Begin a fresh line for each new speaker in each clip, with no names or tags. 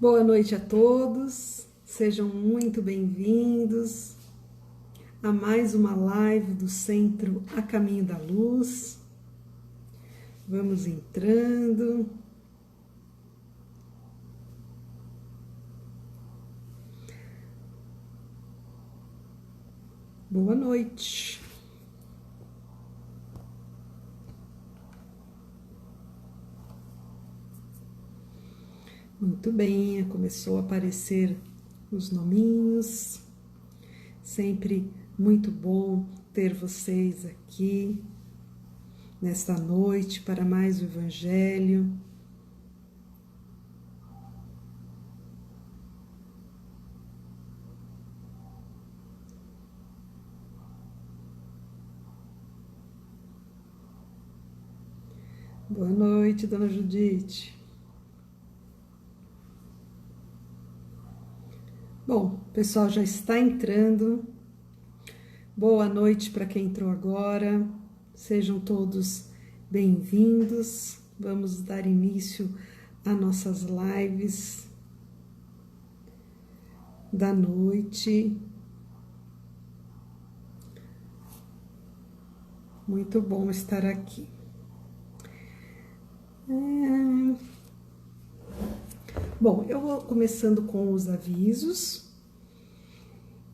Boa noite a todos, sejam muito bem-vindos a mais uma live do Centro A Caminho da Luz. Vamos entrando. Boa noite. Muito bem, começou a aparecer os nominhos. Sempre muito bom ter vocês aqui nesta noite para mais o Evangelho. Boa noite, Dona Judite. Bom, o pessoal já está entrando. Boa noite para quem entrou agora. Sejam todos bem-vindos. Vamos dar início a nossas lives da noite. Muito bom estar aqui. Bom, eu vou começando com os avisos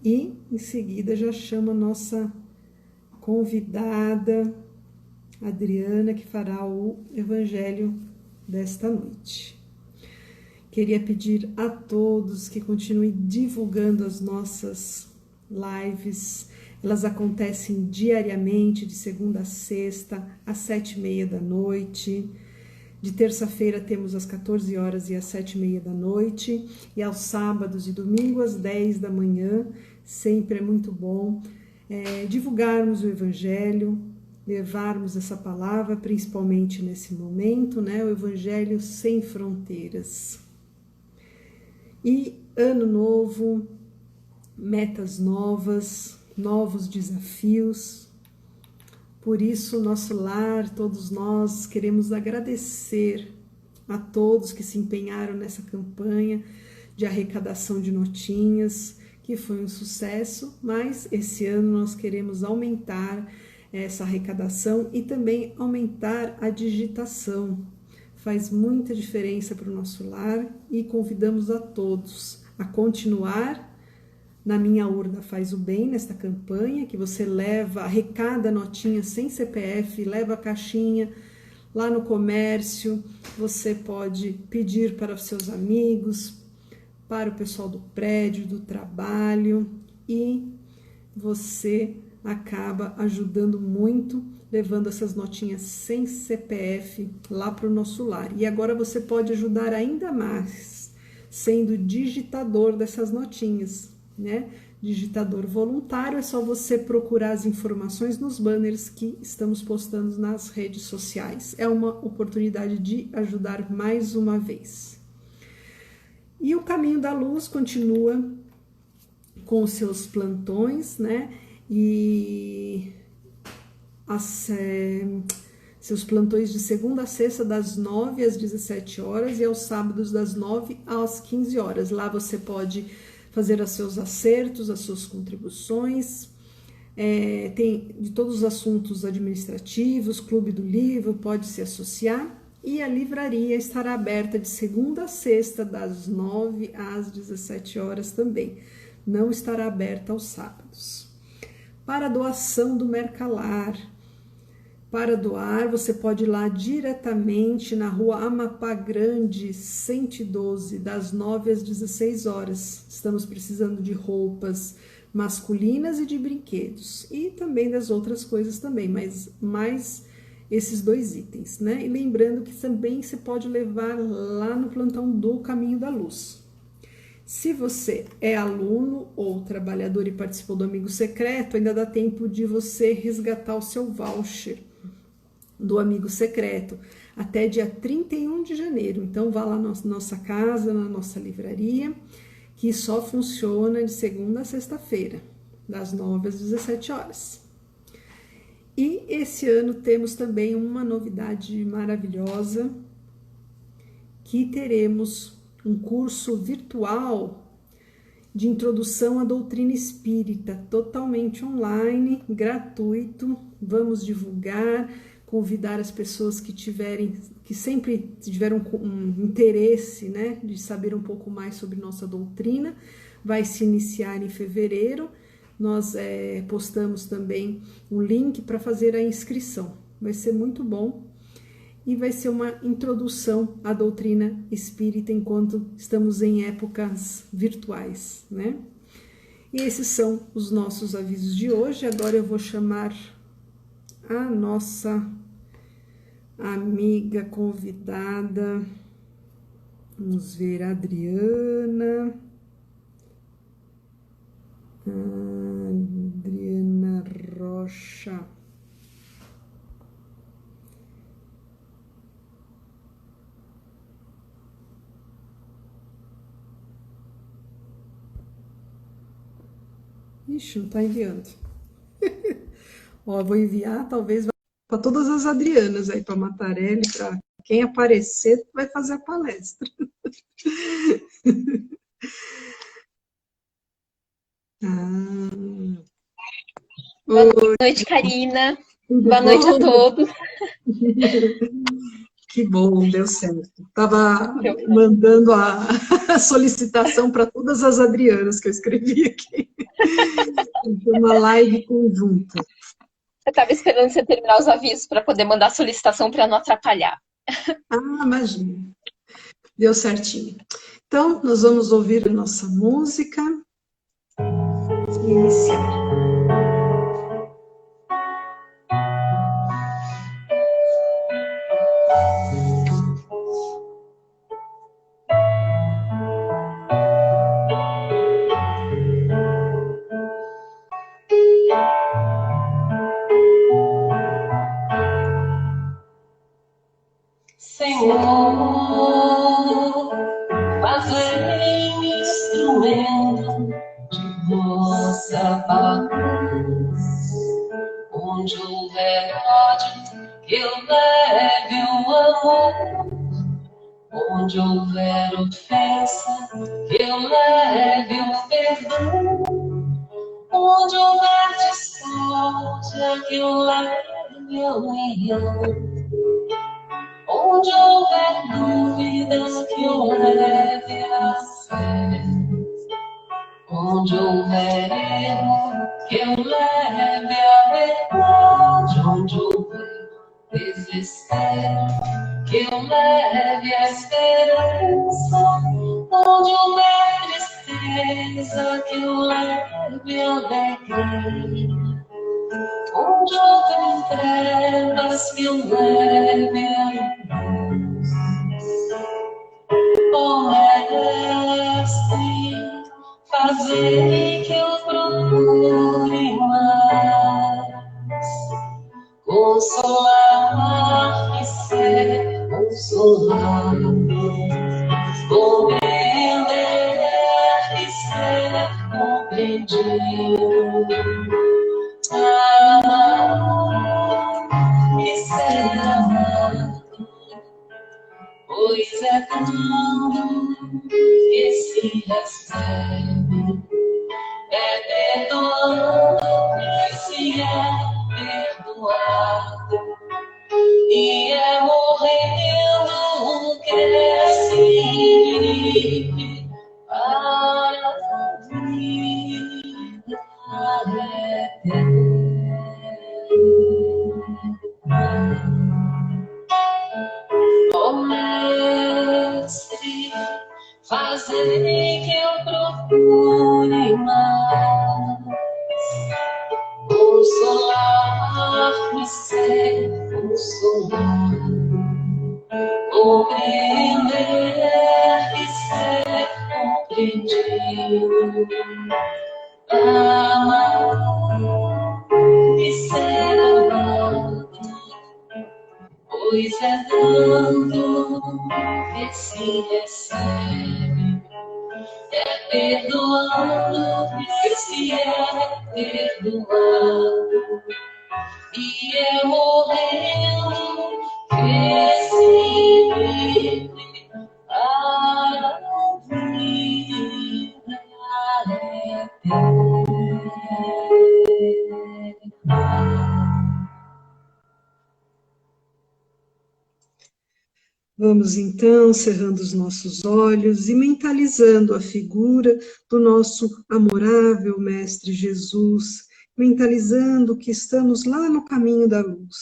e em seguida já chamo a nossa convidada, Adriana, que fará o Evangelho desta noite. Queria pedir a todos que continuem divulgando as nossas lives. Elas acontecem diariamente, de segunda a sexta, às 7h30 da noite. De terça-feira temos às 14 horas e às 7h30 da noite, e aos sábados e domingos às 10 da manhã. Sempre é muito bom divulgarmos o Evangelho, levarmos essa palavra, principalmente nesse momento, né? O Evangelho sem fronteiras. E ano novo, metas novas, novos desafios. Por isso, nosso lar, todos nós queremos agradecer a todos que se empenharam nessa campanha de arrecadação de notinhas, que foi um sucesso, mas esse ano nós queremos aumentar essa arrecadação e também aumentar a digitação. Faz muita diferença para o nosso lar e convidamos a todos a continuar na Minha Urna Faz o Bem, nesta campanha, que você arrecada notinha sem CPF, leva a caixinha lá no comércio, você pode pedir para os seus amigos, para o pessoal do prédio, do trabalho, e você acaba ajudando muito, levando essas notinhas sem CPF lá para o nosso lar. E agora você pode ajudar ainda mais, sendo digitador dessas notinhas, né? Digitador voluntário, é só você procurar as informações nos banners que estamos postando nas redes sociais. É uma oportunidade de ajudar mais uma vez. E o Caminho da Luz continua com os seus plantões, né? E seus plantões de segunda a sexta, das 9 às 17 horas, e aos sábados, das 9 às 15 horas. Lá você pode fazer os seus acertos, as suas contribuições, tem de todos os assuntos administrativos, Clube do Livro, pode se associar, e a livraria estará aberta de segunda a sexta, das 9 às 17 horas também, não estará aberta aos sábados. Para a doação do Mercalar, para doar, você pode ir lá diretamente na rua Amapá Grande, 112, das 9 às 16 horas. Estamos precisando de roupas masculinas e de brinquedos. E também das outras coisas também, mas mais esses dois itens, né? E lembrando que também você pode levar lá no plantão do Caminho da Luz. Se você é aluno ou trabalhador e participou do Amigo Secreto, ainda dá tempo de você resgatar o seu voucher do Amigo Secreto até dia 31 de janeiro. Então vá lá na nossa casa, na nossa livraria, que só funciona de segunda a sexta-feira, das 9 às 17 horas. E esse ano temos também uma novidade maravilhosa, que teremos um curso virtual de introdução à doutrina espírita, totalmente online, gratuito. Vamos divulgar, convidar as pessoas que sempre tiveram um interesse, né, de saber um pouco mais sobre nossa doutrina. Vai se iniciar em fevereiro. Nós postamos também um link para fazer a inscrição. Vai ser muito bom e vai ser uma introdução à doutrina espírita enquanto estamos em épocas virtuais, né? E esses são os nossos avisos de hoje. Agora eu vou chamar a nossa amiga convidada. Vamos ver, a Adriana. Adriana Rocha. Ixi, não está enviando. Ó, vou enviar, talvez para todas as Adrianas aí, para Matarelli, para quem aparecer, vai fazer a palestra.
Boa noite, Karina. Boa noite a todos.
Que bom, deu certo. Estava mandando a solicitação para todas as Adrianas que eu escrevi aqui. Uma live conjunta.
Eu estava esperando você terminar os avisos para poder mandar a solicitação para não atrapalhar.
Ah, imagina. Deu certinho. Então, nós vamos ouvir a nossa música e iniciar.
Senhor, fazei-me instrumento de vossa paz. Onde houver ódio, que eu leve o amor. Onde houver ofensa, que eu leve o perdão. Onde houver discórdia, que eu leve a união. Onde houver dúvidas, que eu leve a fé. Onde houver erro, que eu leve a verdade. Onde houver desespero, que eu leve a esperança. Onde houver tristeza, que eu leve a alegria. Onde houver trevas, que eu leve a luz. Ó Mestre, fazei que eu procure mais consolar e ser consolado, compreender e ser compreendido, amar e ser amado, pois é dando que se recebe, é perdoando que se é perdoado, e é morrendo que se vive para a vida eterna. Ó Mestre, fazei que eu procure mais consolar-me, ser consolado, compreender e ser compreendido, amar e ser amado, pois é dando que se recebe, é perdoando que se é perdoado, e é morrendo que se vive para
Vamos então cerrando os nossos olhos e mentalizando a figura do nosso amorável Mestre Jesus, mentalizando que estamos lá no caminho da luz.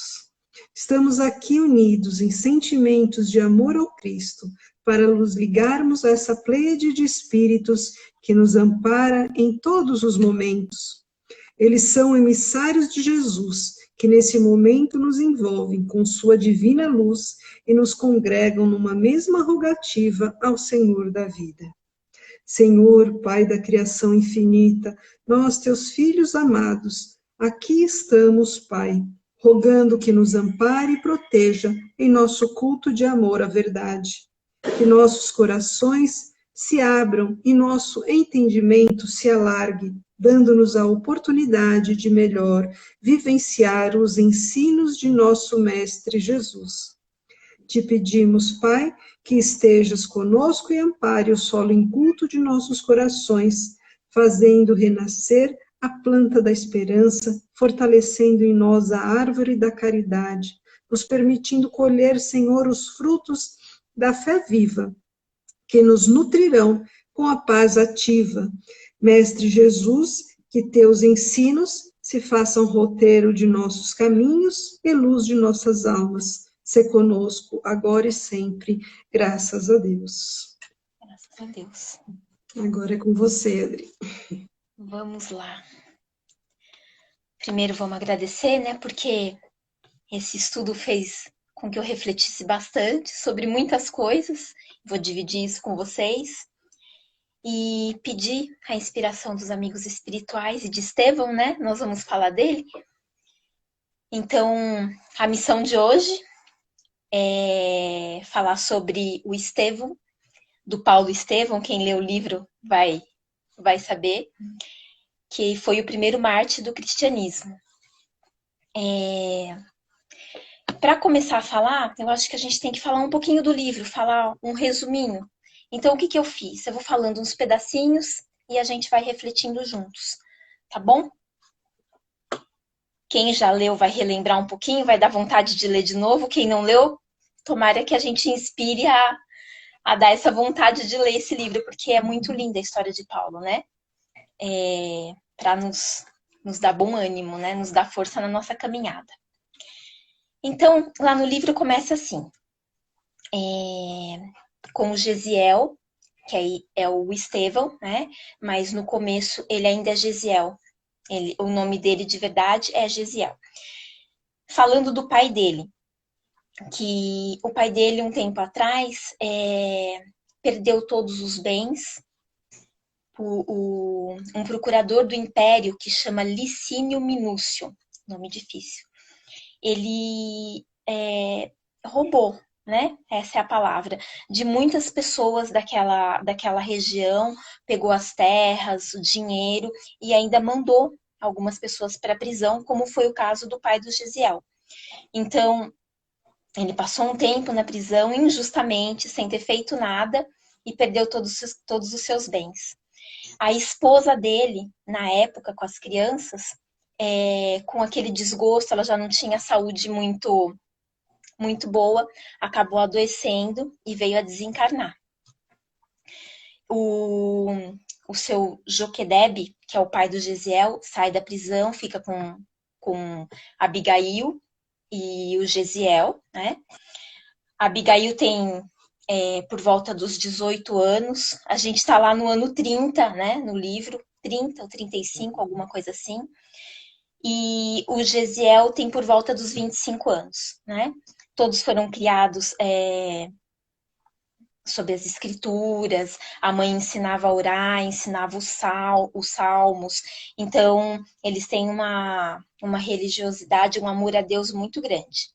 Estamos aqui unidos em sentimentos de amor ao Cristo, para nos ligarmos a essa pleiade de espíritos que nos ampara em todos os momentos. Eles são emissários de Jesus, que nesse momento nos envolvem com sua divina luz e nos congregam numa mesma rogativa ao Senhor da vida. Senhor, Pai da criação infinita, nós, teus filhos amados, aqui estamos, Pai, rogando que nos ampare e proteja em nosso culto de amor à verdade. Que nossos corações se abram e nosso entendimento se alargue, dando-nos a oportunidade de melhor vivenciar os ensinos de nosso Mestre Jesus. Te pedimos, Pai, que estejas conosco e ampare o solo inculto de nossos corações, fazendo renascer a planta da esperança, fortalecendo em nós a árvore da caridade, nos permitindo colher, Senhor, os frutos da fé viva, que nos nutrirão com a paz ativa. Mestre Jesus, que teus ensinos se façam roteiro de nossos caminhos e luz de nossas almas. Sê conosco, agora e sempre, graças a Deus.
Graças a Deus.
Agora é com você, Adri.
Vamos lá. Primeiro vamos agradecer, né? Porque esse estudo fez com que eu refletisse bastante sobre muitas coisas. Vou dividir isso com vocês. E pedir a inspiração dos amigos espirituais e de Estevão, né? Nós vamos falar dele. Então, a missão de hoje é falar sobre o Estevão, do Paulo Estevão. Quem lê o livro vai saber, que foi o primeiro mártir do cristianismo. Para começar a falar, eu acho que a gente tem que falar um pouquinho do livro, falar um resuminho. Então, o que eu fiz? Eu vou falando uns pedacinhos e a gente vai refletindo juntos, tá bom? Quem já leu vai relembrar um pouquinho, vai dar vontade de ler de novo. Quem não leu, tomara que a gente inspire a dar essa vontade de ler esse livro, porque é muito linda a história de Paulo, né? Para nos dar bom ânimo, né? Nos dar força na nossa caminhada. Então, lá no livro começa assim, com o Gesiel, que aí é o Estevão, né? Mas no começo ele ainda é Gesiel. O nome dele de verdade é Gesiel. Falando do pai dele, que o pai dele, um tempo atrás, perdeu todos os bens. Um procurador do Império que chama Licínio Minúcio, nome difícil, ele roubou, né? Essa é a palavra, de muitas pessoas daquela região, pegou as terras, o dinheiro e ainda mandou algumas pessoas para a prisão, como foi o caso do pai do Gesiel. Então, ele passou um tempo na prisão injustamente, sem ter feito nada, e perdeu todos os seus bens. A esposa dele, na época, com as crianças, com aquele desgosto, ela já não tinha saúde muito boa, acabou adoecendo e veio a desencarnar. O seu Joquedebe, que é o pai do Gesiel, sai da prisão, fica com Abigail e o Gesiel, né? Abigail tem por volta dos 18 anos, a gente está lá no ano 30, né? No livro, 30 ou 35, alguma coisa assim. E o Gesiel tem por volta dos 25 anos, né? Todos foram criados sob as escrituras, a mãe ensinava a orar, ensinava os salmos, então eles têm uma religiosidade, um amor a Deus muito grande.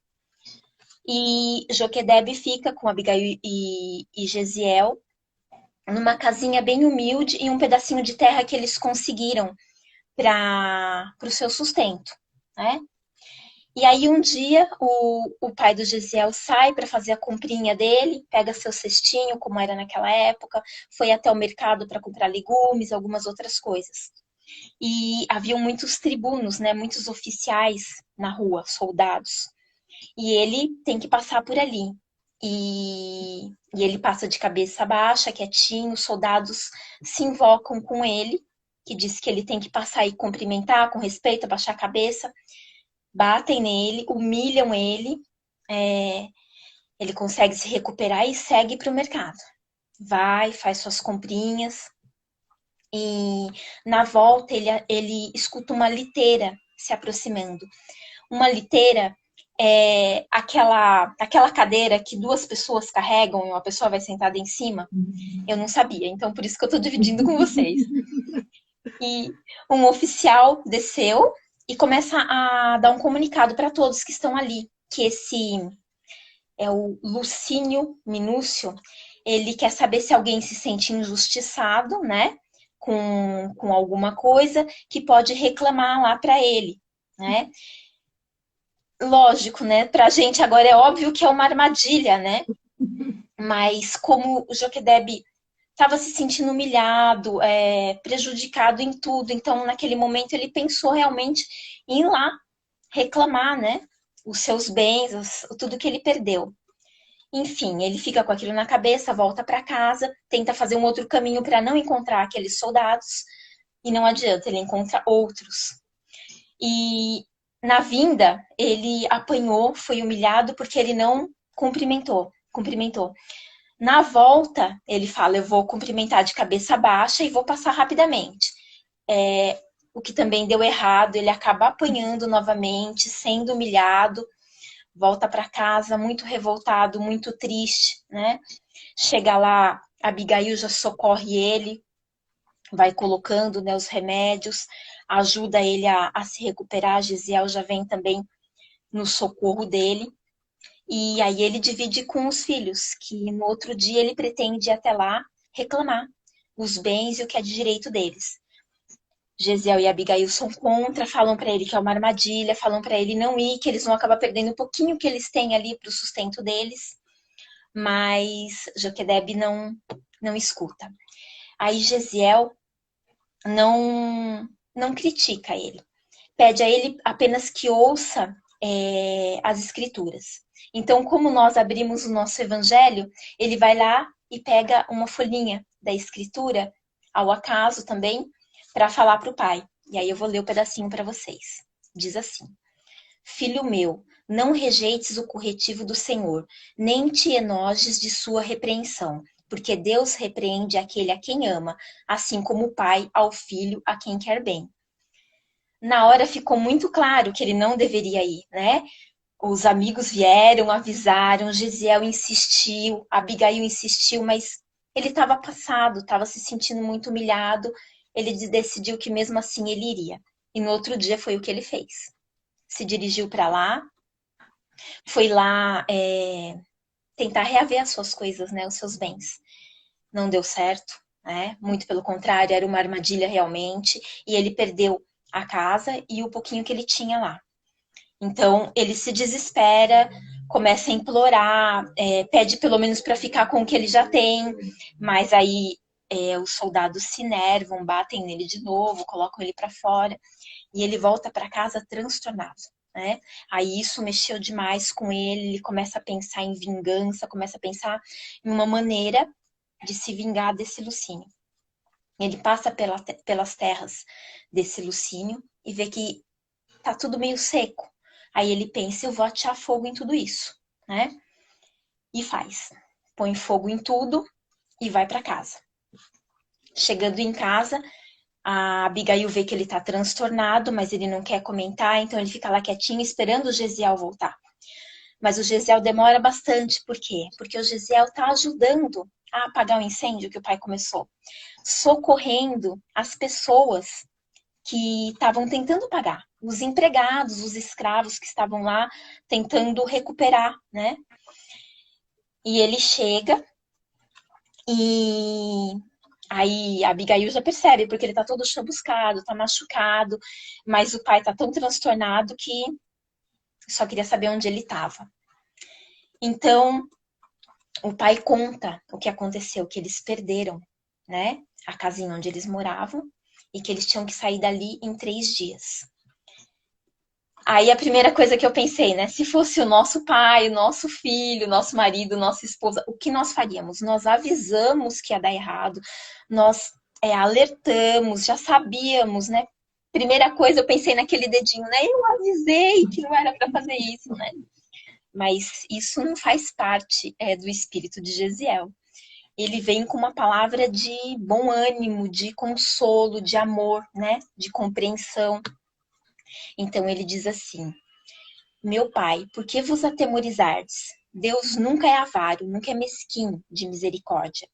E Joquedebe fica com Abigail e Gesiel numa casinha bem humilde e um pedacinho de terra que eles conseguiram para o seu sustento, né? E aí um dia o pai do Gesiel sai para fazer a comprinha dele, pega seu cestinho, como era naquela época, foi até o mercado para comprar legumes, algumas outras coisas. E haviam muitos tribunos, né, muitos oficiais na rua, soldados. E ele tem que passar por ali. e ele passa de cabeça baixa, quietinho, os soldados se invocam com ele, que diz que ele tem que passar e cumprimentar com respeito, abaixar a cabeça, batem nele, humilham ele, ele consegue se recuperar e segue para o mercado. Vai, faz suas comprinhas, e na volta ele escuta uma liteira se aproximando. Uma liteira é aquela cadeira que duas pessoas carregam e uma pessoa vai sentada em cima. Eu não sabia, então por isso que eu estou dividindo com vocês. E um oficial desceu e começa a dar um comunicado para todos que estão ali, que esse é o Licínio Minúcio, ele quer saber se alguém se sente injustiçado, né, com alguma coisa, que pode reclamar lá para ele, né. Lógico, né, pra gente agora é óbvio que é uma armadilha, né, mas como o Joquedebe estava se sentindo humilhado, prejudicado em tudo, então naquele momento ele pensou realmente em ir lá reclamar, né, os seus bens, tudo que ele perdeu. Enfim, ele fica com aquilo na cabeça, volta para casa, tenta fazer um outro caminho para não encontrar aqueles soldados, e não adianta, ele encontra outros. E na vinda, ele apanhou, foi humilhado porque ele não cumprimentou. Na volta, ele fala, eu vou cumprimentar de cabeça baixa e vou passar rapidamente. O que também deu errado, ele acaba apanhando novamente, sendo humilhado, volta para casa muito revoltado, muito triste, né? Chega lá, Abigail já socorre ele, vai colocando, né, os remédios, ajuda ele a se recuperar. Gesiel já vem também no socorro dele. E aí ele divide com os filhos, que no outro dia ele pretende ir até lá reclamar os bens e o que é de direito deles. Gesiel e Abigail são contra, falam para ele que é uma armadilha, falam para ele não ir, que eles vão acabar perdendo um pouquinho que eles têm ali para o sustento deles. Mas Joquedebe não escuta. Aí Gesiel não critica ele. Pede a ele apenas que ouça as escrituras. Então, como nós abrimos o nosso evangelho, ele vai lá e pega uma folhinha da escritura, ao acaso também, para falar para o pai. E aí eu vou ler o pedacinho para vocês. Diz assim: Filho meu, não rejeites o corretivo do Senhor, nem te enojes de sua repreensão, porque Deus repreende aquele a quem ama, assim como o pai ao filho a quem quer bem. Na hora ficou muito claro que ele não deveria ir, né? Os amigos vieram, avisaram, Gesiel insistiu, Abigail insistiu, mas ele estava passado, estava se sentindo muito humilhado, ele decidiu que mesmo assim ele iria. E no outro dia foi o que ele fez. Se dirigiu para lá, foi lá tentar reaver as suas coisas, né, os seus bens. Não deu certo, né? Muito pelo contrário, era uma armadilha realmente, e ele perdeu a casa e o pouquinho que ele tinha lá. Então ele se desespera, começa a implorar, pede pelo menos para ficar com o que ele já tem, mas aí os soldados se enervam, batem nele de novo, colocam ele para fora e ele volta para casa transtornado, né? Aí isso mexeu demais com ele começa a pensar em vingança, começa a pensar em uma maneira de se vingar desse Licínio. Ele passa pelas terras desse Licínio e vê que tá tudo meio seco. Aí ele pensa, eu vou atear fogo em tudo isso, né? E faz. Põe fogo em tudo e vai para casa. Chegando em casa, a Abigail vê que ele tá transtornado, mas ele não quer comentar, então ele fica lá quietinho esperando o Gesiel voltar. Mas o Gesiel demora bastante, por quê? Porque o Gesiel tá ajudando a apagar o incêndio que o pai começou, socorrendo as pessoas que estavam tentando pagar, os empregados, os escravos que estavam lá tentando recuperar, né? E ele chega e aí a Abigail já percebe, porque ele tá todo chamuscado, tá machucado, mas o pai tá tão transtornado que só queria saber onde ele estava. Então, o pai conta o que aconteceu, que eles perderam, né, a casinha onde eles moravam e que eles tinham que sair dali em 3 dias. Aí a primeira coisa que eu pensei, né? Se fosse o nosso pai, o nosso filho, o nosso marido, nossa esposa, o que nós faríamos? Nós avisamos que ia dar errado, nós alertamos, já sabíamos, né? Primeira coisa, eu pensei naquele dedinho, né? Eu avisei que não era para fazer isso, né? Mas isso não faz parte do espírito de Gesiel. Ele vem com uma palavra de bom ânimo, de consolo, de amor, né? De compreensão. Então ele diz assim: meu pai, por que vos atemorizardes? Deus nunca é avaro, nunca é mesquinho de misericórdia.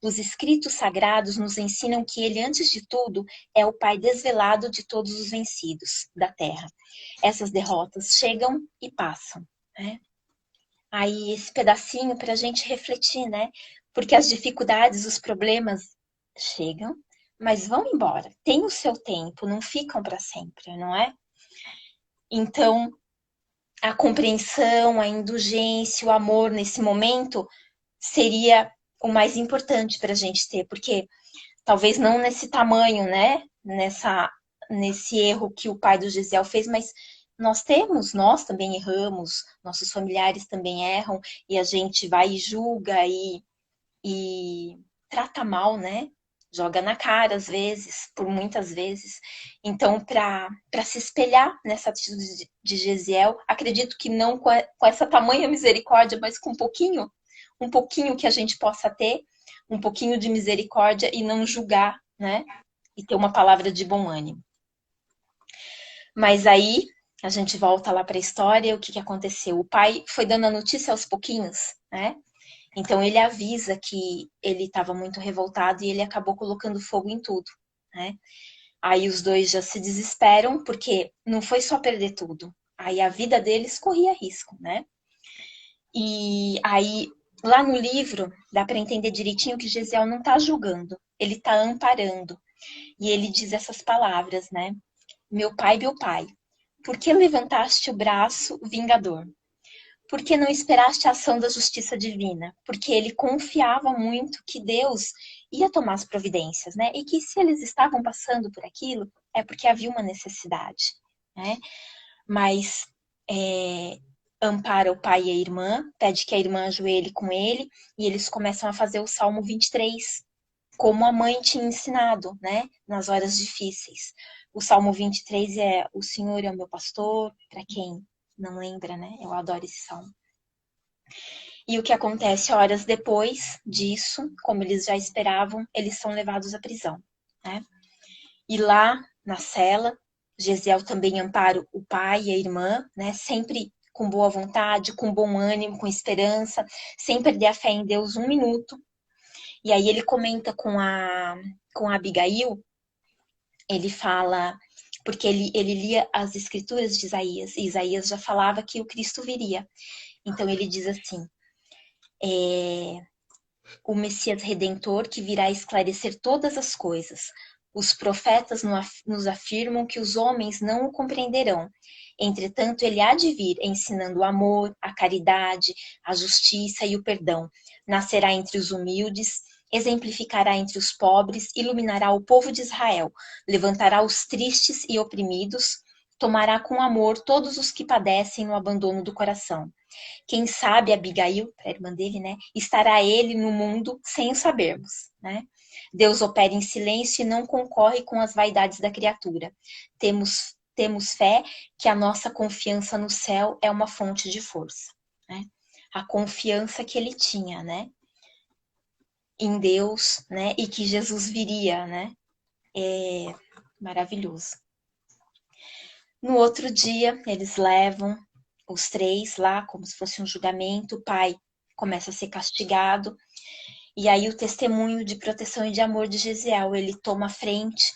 Os escritos sagrados nos ensinam que ele, antes de tudo, é o pai desvelado de todos os vencidos da terra. Essas derrotas chegam e passam, né? Aí esse pedacinho para a gente refletir, né? Porque as dificuldades, os problemas chegam, mas vão embora. Tem o seu tempo, não ficam para sempre, não é? Então, a compreensão, a indulgência, o amor nesse momento seria o mais importante para a gente ter, porque talvez não nesse tamanho, né? Nesse erro que o pai do Gesiel fez, mas nós também erramos, nossos familiares também erram, e a gente vai e julga e trata mal, né? Joga na cara às vezes, por muitas vezes. Então, para se espelhar nessa atitude de Gesiel, acredito que não com essa tamanha misericórdia, mas com um pouquinho que a gente possa ter, um pouquinho de misericórdia e não julgar, né? E ter uma palavra de bom ânimo. Mas aí a gente volta lá para a história, o que aconteceu? O pai foi dando a notícia aos pouquinhos, né? Então ele avisa que ele estava muito revoltado e ele acabou colocando fogo em tudo, né? Aí os dois já se desesperam, porque não foi só perder tudo. Aí a vida deles corria risco, né? E aí, lá no livro, dá para entender direitinho que Gesiel não está julgando, ele está amparando. E ele diz essas palavras, né? Meu pai, por que levantaste o braço vingador? Por que não esperaste a ação da justiça divina? Porque ele confiava muito que Deus ia tomar as providências, né? E que se eles estavam passando por aquilo, é porque havia uma necessidade, né? Mas ampara o pai e a irmã, pede que a irmã ajoelhe com ele, e eles começam a fazer o Salmo 23, como a mãe tinha ensinado, né? Nas horas difíceis. O Salmo 23 é: o Senhor é o meu pastor, para quem não lembra, né? Eu adoro esse salmo. E o que acontece horas depois disso, como eles já esperavam, eles são levados à prisão, né? E lá na cela, Gesiel também ampara o pai e a irmã, né? Sempre com boa vontade, com bom ânimo, com esperança, sem perder a fé em Deus um minuto. E aí ele comenta com a Abigail, ele fala, porque ele lia as escrituras de Isaías, e Isaías já falava que o Cristo viria. Então ele diz assim: o Messias Redentor que virá esclarecer todas as coisas. Os profetas nos afirmam que os homens não o compreenderão. Entretanto, ele há de vir ensinando o amor, a caridade, a justiça e o perdão. Nascerá entre os humildes, exemplificará entre os pobres, iluminará o povo de Israel, levantará os tristes e oprimidos, tomará com amor todos os que padecem no abandono do coração. Quem sabe, Abigail, a irmã dele, né, estará ele no mundo sem o sabermos, né? Deus opera em silêncio e não concorre com as vaidades da criatura. Temos fé que a nossa confiança no céu é uma fonte de força, né? A confiança que ele tinha, né, em Deus, né, e que Jesus viria, né? É maravilhoso. No outro dia, eles levam os três lá, como se fosse um julgamento. O pai começa a ser castigado. E aí o testemunho de proteção e de amor de Gesiel, ele toma a frente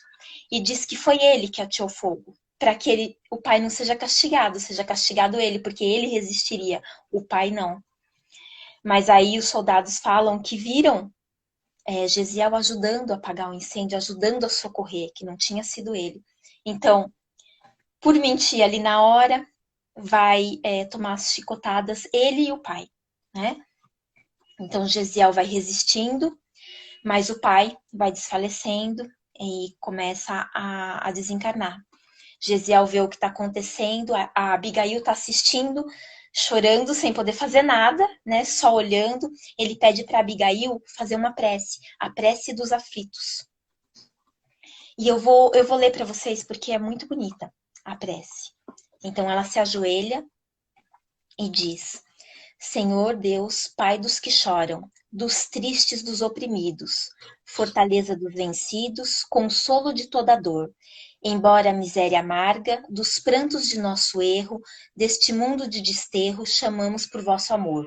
e diz que foi ele que ateou fogo, para que o pai não seja castigado ele, porque ele resistiria, o pai não. Mas aí os soldados falam que viram Gesiel ajudando a apagar o incêndio, ajudando a socorrer, que não tinha sido ele. Então, por mentir ali na hora, vai tomar as chicotadas, ele e o pai, né? Então, Gesiel vai resistindo, mas o pai vai desfalecendo e começa a desencarnar. Gesiel vê o que está acontecendo, a Abigail está assistindo, chorando, sem poder fazer nada, né? Só olhando. Ele pede para Abigail fazer uma prece, a prece dos aflitos. E eu vou ler para vocês porque é muito bonita a prece. Então ela se ajoelha e diz: Senhor Deus, Pai dos que choram, dos tristes, dos oprimidos, fortaleza dos vencidos, consolo de toda dor. Embora a miséria amarga, dos prantos de nosso erro, deste mundo de desterro, chamamos por vosso amor.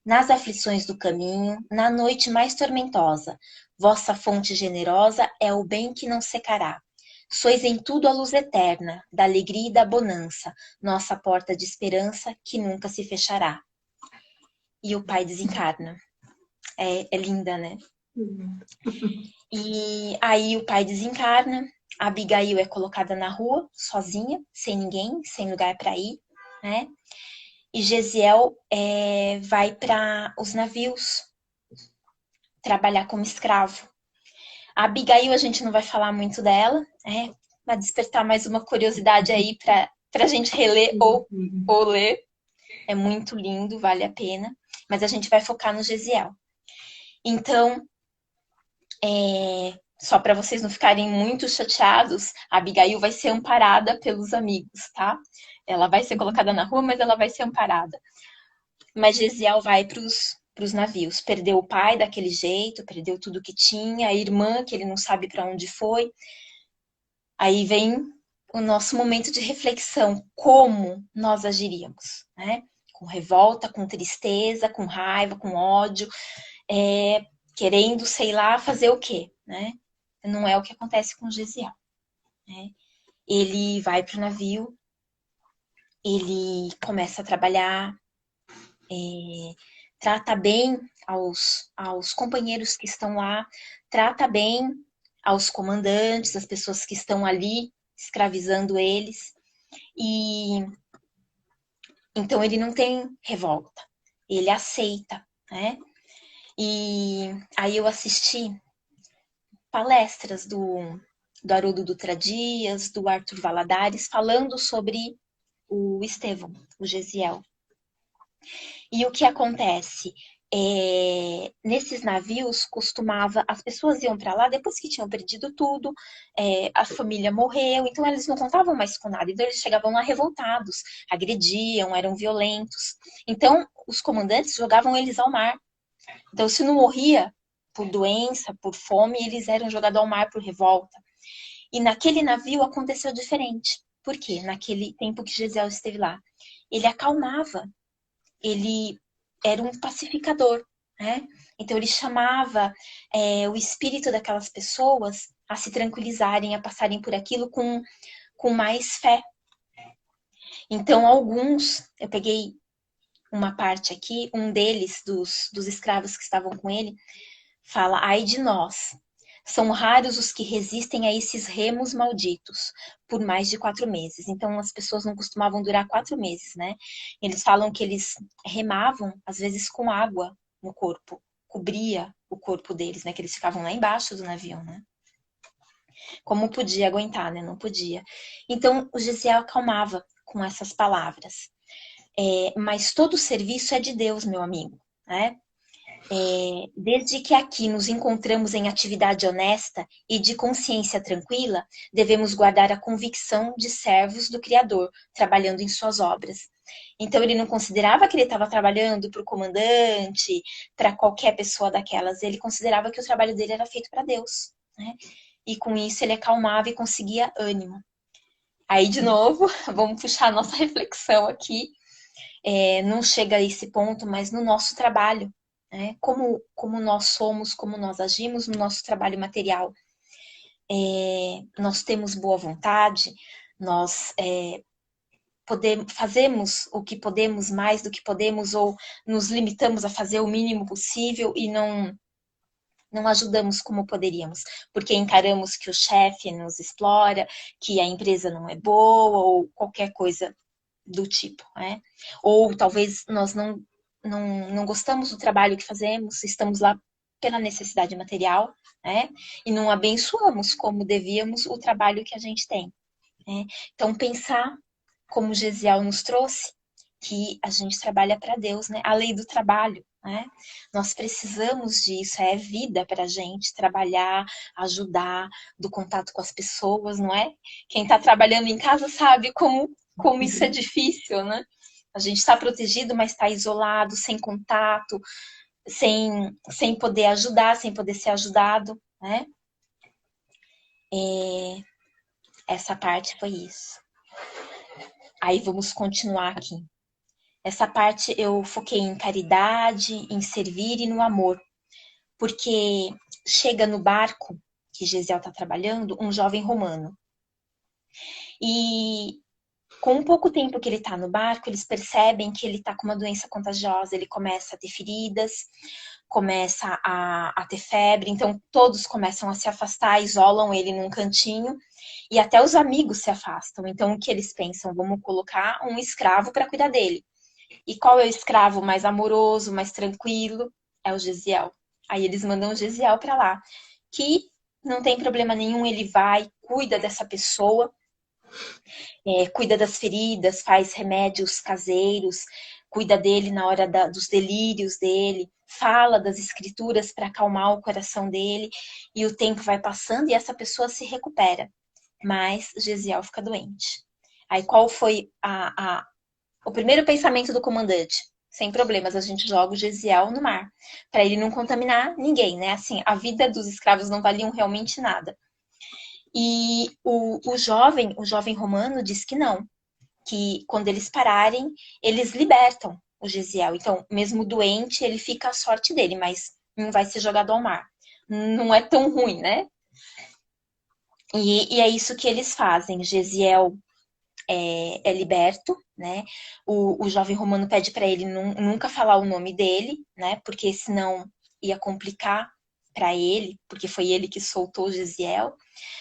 Nas aflições do caminho, na noite mais tormentosa, vossa fonte generosa é o bem que não secará. Sois em tudo a luz eterna, da alegria e da bonança, nossa porta de esperança que nunca se fechará. E o pai desencarna. É linda, né? E aí o pai desencarna, a Abigail é colocada na rua, sozinha, sem ninguém, sem lugar para ir, né? E Gesiel vai para os navios trabalhar como escravo. A Abigail a gente não vai falar muito dela, né? Vai despertar mais uma curiosidade aí para a gente reler ou ler. É muito lindo, vale a pena. Mas a gente vai focar no Gesiel. Então, só para vocês não ficarem muito chateados, a Abigail vai ser amparada pelos amigos, tá? Ela vai ser colocada na rua, mas ela vai ser amparada. Mas Gesiel vai para os navios. Perdeu o pai daquele jeito, perdeu tudo que tinha, a irmã, que ele não sabe para onde foi. Aí vem o nosso momento de reflexão, como nós agiríamos, né? Com revolta, com tristeza, com raiva, com ódio, querendo, sei lá, fazer o quê, né? Não é o que acontece com Gesiel, né? Ele vai para o navio, ele começa a trabalhar, trata bem aos companheiros que estão lá, trata bem aos comandantes, as pessoas que estão ali escravizando eles. E então ele não tem revolta, ele aceita, né? E aí eu assisti palestras do Haroldo Dutra Dias, do Arthur Valadares, falando sobre o Estevão, o Gesiel. E o que acontece? Nesses navios as pessoas iam para lá depois que tinham perdido tudo, a família morreu, então eles não contavam mais com nada, então eles chegavam lá revoltados, agrediam, eram violentos. Então os comandantes jogavam eles ao mar. Então se não morria por doença, por fome, eles eram jogados ao mar por revolta. E naquele navio aconteceu diferente. Por quê? Naquele tempo que Gesiel esteve lá, ele acalmava, ele era um pacificador, né? Então ele chamava o espírito daquelas pessoas a se tranquilizarem, a passarem por aquilo com mais fé. Então alguns, eu peguei uma parte aqui, um deles, dos escravos que estavam com ele, fala: ai de nós, são raros os que resistem a esses remos malditos por mais de 4 meses. Então, as pessoas não costumavam durar 4 meses, né? Eles falam que eles remavam, às vezes, com água no corpo. Cobria o corpo deles, né? Que eles ficavam lá embaixo do navio, né? Como podia aguentar, né? Não podia. Então, o Gesiel acalmava com essas palavras. Mas todo serviço é de Deus, meu amigo, né? Desde que aqui nos encontramos em atividade honesta e de consciência tranquila, devemos guardar a convicção de servos do Criador, trabalhando em suas obras. Então ele não considerava que ele estava trabalhando para o comandante, para qualquer pessoa daquelas, ele considerava que o trabalho dele era feito para Deus, né? E com isso ele acalmava e conseguia ânimo. Aí, de novo, vamos puxar a nossa reflexão aqui. Não chega a esse ponto, mas no nosso trabalho, né? Como nós somos, como nós agimos no nosso trabalho material. Nós temos boa vontade, nós fazemos o que podemos, mais do que podemos, ou nos limitamos a fazer o mínimo possível e não ajudamos como poderíamos, porque encaramos que o chefe nos explora, que a empresa não é boa, ou qualquer coisa do tipo, né? Ou talvez nós não gostamos do trabalho que fazemos, estamos lá pela necessidade material, né? E não abençoamos como devíamos o trabalho que a gente tem. né? Então, pensar, como Gesiel nos trouxe, que a gente trabalha para Deus, né? A lei do trabalho, né? Nós precisamos disso, é vida para a gente trabalhar, ajudar, do contato com as pessoas, não é? Quem está trabalhando em casa sabe como isso é difícil, né? A gente está protegido, mas está isolado, sem contato, sem poder ajudar, sem poder ser ajudado, né? Essa parte foi isso. Aí vamos continuar aqui. Essa parte eu foquei em caridade, em servir e no amor. Porque chega no barco que Gesiel está trabalhando, um jovem romano. E com um pouco tempo que ele está no barco, eles percebem que ele está com uma doença contagiosa. Ele começa a ter feridas, começa a ter febre. Então todos começam a se afastar, isolam ele num cantinho. E até os amigos se afastam. Então o que eles pensam? Vamos colocar um escravo para cuidar dele. E qual é o escravo mais amoroso, mais tranquilo? É o Gesiel. Aí eles mandam o Gesiel para lá, que não tem problema nenhum, ele vai, cuida dessa pessoa, cuida das feridas, faz remédios caseiros, cuida dele na hora dos delírios dele, fala das escrituras para acalmar o coração dele, e o tempo vai passando e essa pessoa se recupera. Mas Gesiel fica doente. Aí qual foi o primeiro pensamento do comandante? Sem problemas, a gente joga o Gesiel no mar, para ele não contaminar ninguém, né? Assim, a vida dos escravos não valiam realmente nada. E o jovem romano diz que não, que quando eles pararem, eles libertam o Gesiel. Então, mesmo doente, ele fica à sorte dele, mas não vai ser jogado ao mar. Não é tão ruim, né? E é isso que eles fazem. Gesiel é liberto, né? O jovem romano pede para ele nunca falar o nome dele, né? Porque senão ia complicar para ele, porque foi ele que soltou Gesiel.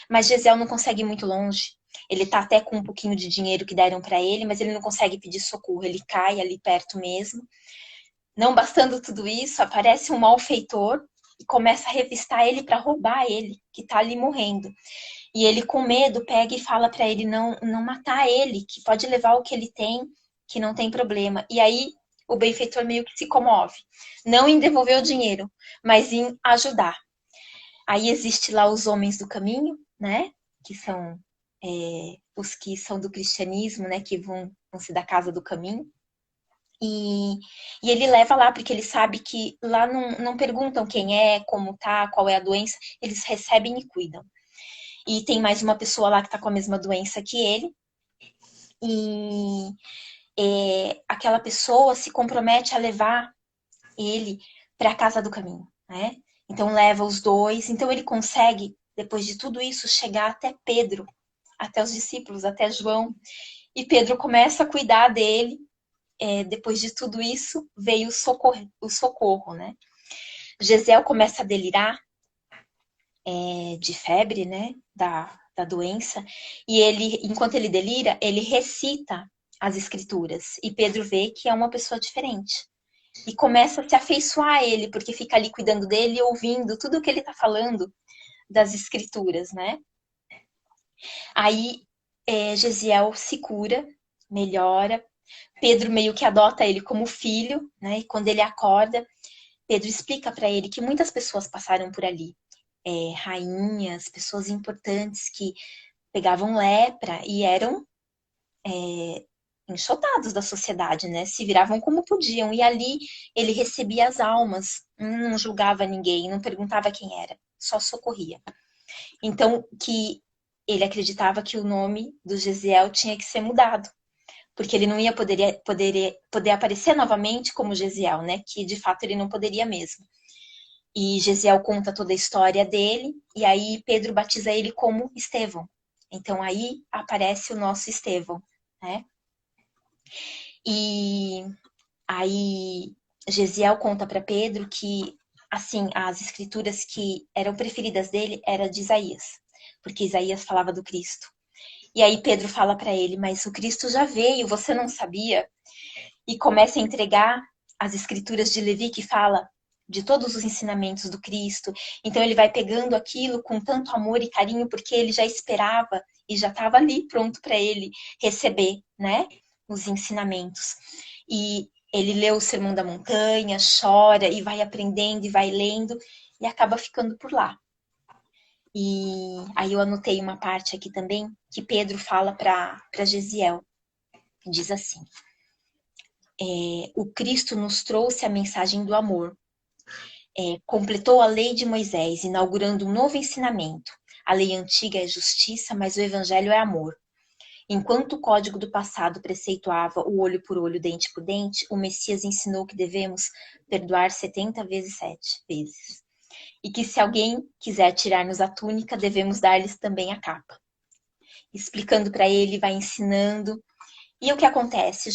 Mas Gesiel não consegue ir muito longe. Ele tá até com um pouquinho de dinheiro que deram para ele, mas ele não consegue pedir socorro. Ele cai ali perto mesmo. Não bastando tudo isso, aparece um malfeitor e começa a revistar ele para roubar ele, que tá ali morrendo. E ele, com medo, pega e fala para ele não matar ele, que pode levar o que ele tem, que não tem problema. E aí o benfeitor meio que se comove. Não em devolver o dinheiro, mas em ajudar. Aí existe lá os homens do caminho, né? Que são os que são do cristianismo, né? Que vão ser da casa do caminho. E ele leva lá, porque ele sabe que lá não perguntam quem é, como tá, qual é a doença. Eles recebem e cuidam. E tem mais uma pessoa lá que tá com a mesma doença que ele. E aquela pessoa se compromete a levar ele para a casa do caminho, né? Então leva os dois. Então ele consegue, depois de tudo isso, chegar até Pedro, até os discípulos, até João. E Pedro começa a cuidar dele. Depois de tudo isso, veio o socorro, né? Gesiel começa a delirar de febre, né? Da doença. E ele, enquanto ele delira, ele recita as escrituras. E Pedro vê que é uma pessoa diferente. E começa a se afeiçoar a ele, porque fica ali cuidando dele e ouvindo tudo o que ele está falando das escrituras, né? Aí Gesiel se cura, melhora. Pedro meio que adota ele como filho, né? E quando ele acorda, Pedro explica para ele que muitas pessoas passaram por ali. Rainhas, pessoas importantes que pegavam lepra e eram enxotados da sociedade, né? Se viravam como podiam. E ali ele recebia as almas, não julgava ninguém, não perguntava quem era, só socorria. Então, que ele acreditava que o nome do Gesiel tinha que ser mudado, porque ele não ia poder aparecer novamente como Gesiel, né? Que de fato ele não poderia mesmo. E Gesiel conta toda a história dele, e aí Pedro batiza ele como Estevão. Então aí aparece o nosso Estevão, né? E aí Gesiel conta para Pedro que, assim, as escrituras que eram preferidas dele eram de Isaías, porque Isaías falava do Cristo. E aí Pedro fala para ele, mas o Cristo já veio, você não sabia? E começa a entregar as escrituras de Levi que fala de todos os ensinamentos do Cristo. Então ele vai pegando aquilo com tanto amor e carinho, porque ele já esperava e já estava ali pronto para ele receber, né, os ensinamentos. E ele lê o Sermão da Montanha, chora e vai aprendendo e vai lendo e acaba ficando por lá. E aí eu anotei uma parte aqui também que Pedro fala para Gesiel. Diz assim: o Cristo nos trouxe a mensagem do amor. Completou a lei de Moisés, inaugurando um novo ensinamento. A lei antiga é justiça, mas o evangelho é amor. Enquanto o código do passado preceituava o olho por olho, dente por dente, o Messias ensinou que devemos perdoar 70 vezes 7 vezes. E que se alguém quiser tirar-nos a túnica, devemos dar-lhes também a capa. Explicando para ele, vai ensinando. E o que acontece?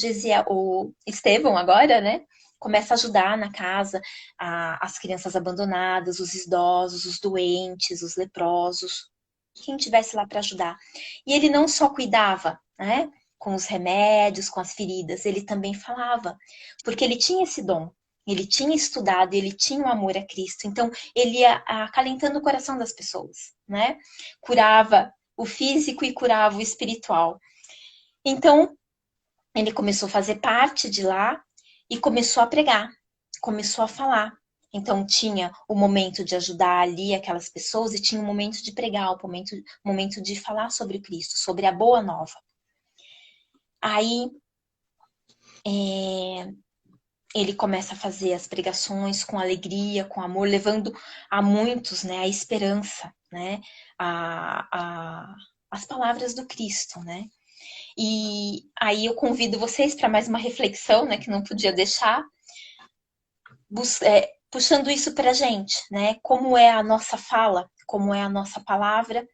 O Estevão agora, né, começa a ajudar na casa as crianças abandonadas, os idosos, os doentes, os leprosos, quem tivesse lá para ajudar. E ele não só cuidava, né, com os remédios, com as feridas, ele também falava, porque ele tinha esse dom, ele tinha estudado, ele tinha o amor a Cristo, então ele ia acalentando o coração das pessoas, né, curava o físico e curava o espiritual. Então, ele começou a fazer parte de lá e começou a pregar, começou a falar. Então, tinha o momento de ajudar ali aquelas pessoas e tinha o momento de pregar, o momento de falar sobre Cristo, sobre a boa nova. Aí, ele começa a fazer as pregações com alegria, com amor, levando a muitos, né, a esperança, né, as palavras do Cristo, né. E aí eu convido vocês para mais uma reflexão, né, que não podia deixar, puxando isso para a gente, né? Como é a nossa fala, como é a nossa palavra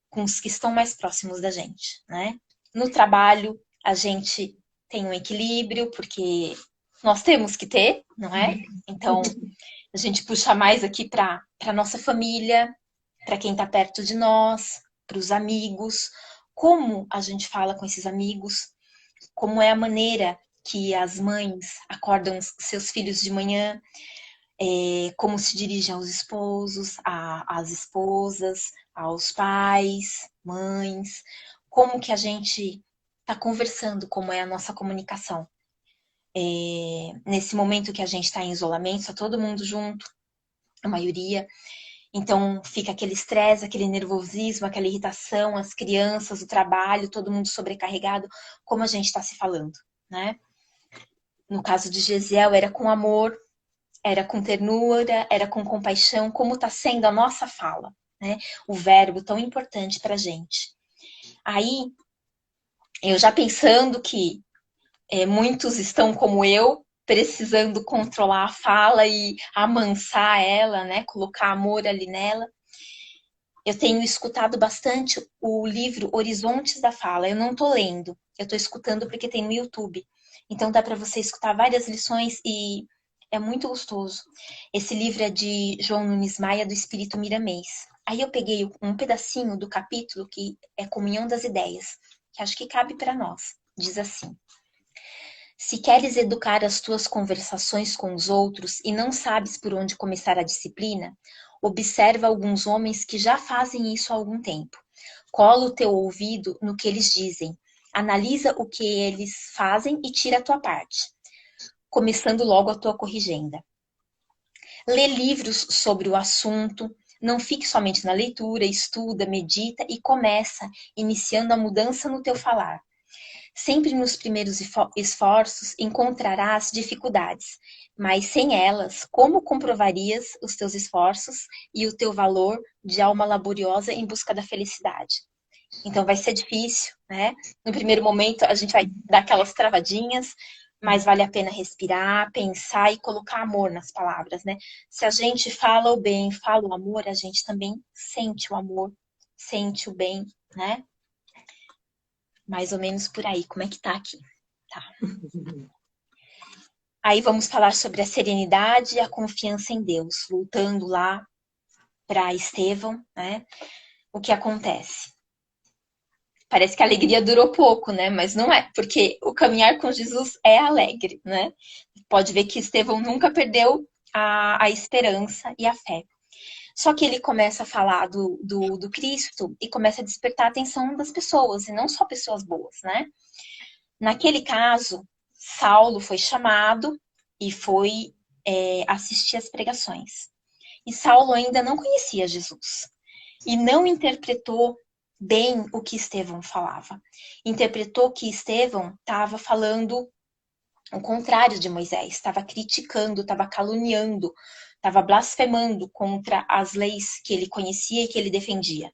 com os que estão mais próximos da gente, né? No trabalho, a gente tem um equilíbrio, porque nós temos que ter, não é? Então, a gente puxa mais aqui para a nossa família, para quem está perto de nós, para os amigos, como a gente fala com esses amigos, como é a maneira que as mães acordam seus filhos de manhã, como se dirigem aos esposos, às esposas, aos pais, mães, como que a gente está conversando, como é a nossa comunicação. Nesse momento que a gente está em isolamento, está todo mundo junto, a maioria, então fica aquele estresse, aquele nervosismo, aquela irritação, as crianças, o trabalho, todo mundo sobrecarregado, como a gente está se falando, né? No caso de Gesiel, era com amor, era com ternura, era com compaixão, como está sendo a nossa fala, né? O verbo tão importante para a gente. Aí, eu já pensando que muitos estão como eu, precisando controlar a fala e amansar ela, né? Colocar amor ali nela. Eu tenho escutado bastante o livro Horizontes da Fala. Eu não estou lendo, eu estou escutando porque tem no YouTube. Então dá para você escutar várias lições e é muito gostoso. Esse livro é de João Nunes Maia, do Espírito Miramês. Aí eu peguei um pedacinho do capítulo que é Comunhão das Ideias, que acho que cabe para nós. Diz assim: se queres educar as tuas conversações com os outros e não sabes por onde começar a disciplina, observa alguns homens que já fazem isso há algum tempo. Cola o teu ouvido no que eles dizem. Analisa o que eles fazem e tira a tua parte, começando logo a tua corrigenda. Lê livros sobre o assunto, não fique somente na leitura, estuda, medita e começa, iniciando a mudança no teu falar. Sempre nos primeiros esforços encontrarás dificuldades, mas sem elas, como comprovarias os teus esforços e o teu valor de alma laboriosa em busca da felicidade? Então vai ser difícil, né? No primeiro momento a gente vai dar aquelas travadinhas, mas vale a pena respirar, pensar e colocar amor nas palavras, né? Se a gente fala o bem, fala o amor, a gente também sente o amor, sente o bem, né? Mais ou menos por aí, como é que tá aqui? Tá. Aí vamos falar sobre a serenidade e a confiança em Deus, voltando lá para Estevão, né? O que acontece? Parece que a alegria durou pouco, né? Mas não é, porque o caminhar com Jesus é alegre, né? Pode ver que Estevão nunca perdeu a esperança e a fé. Só que ele começa a falar do Cristo e começa a despertar a atenção das pessoas, e não só pessoas boas, né? Naquele caso, Saulo foi chamado e foi assistir às pregações. E Saulo ainda não conhecia Jesus e não interpretou bem o que Estevão falava. Interpretou que Estevão estava falando o contrário de Moisés, estava criticando, estava caluniando, estava blasfemando contra as leis que ele conhecia e que ele defendia.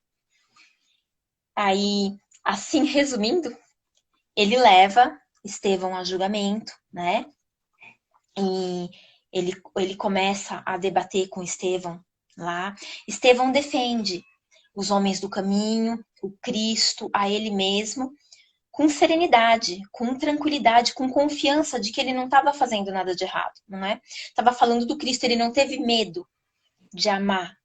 Aí, assim, resumindo, ele leva Estevão a julgamento, né? E ele começa a debater com Estevão lá. Estevão defende os homens do caminho, o Cristo, a ele mesmo, com serenidade, com tranquilidade, com confiança de que ele não estava fazendo nada de errado, não é? Estava falando do Cristo, ele não teve medo de amar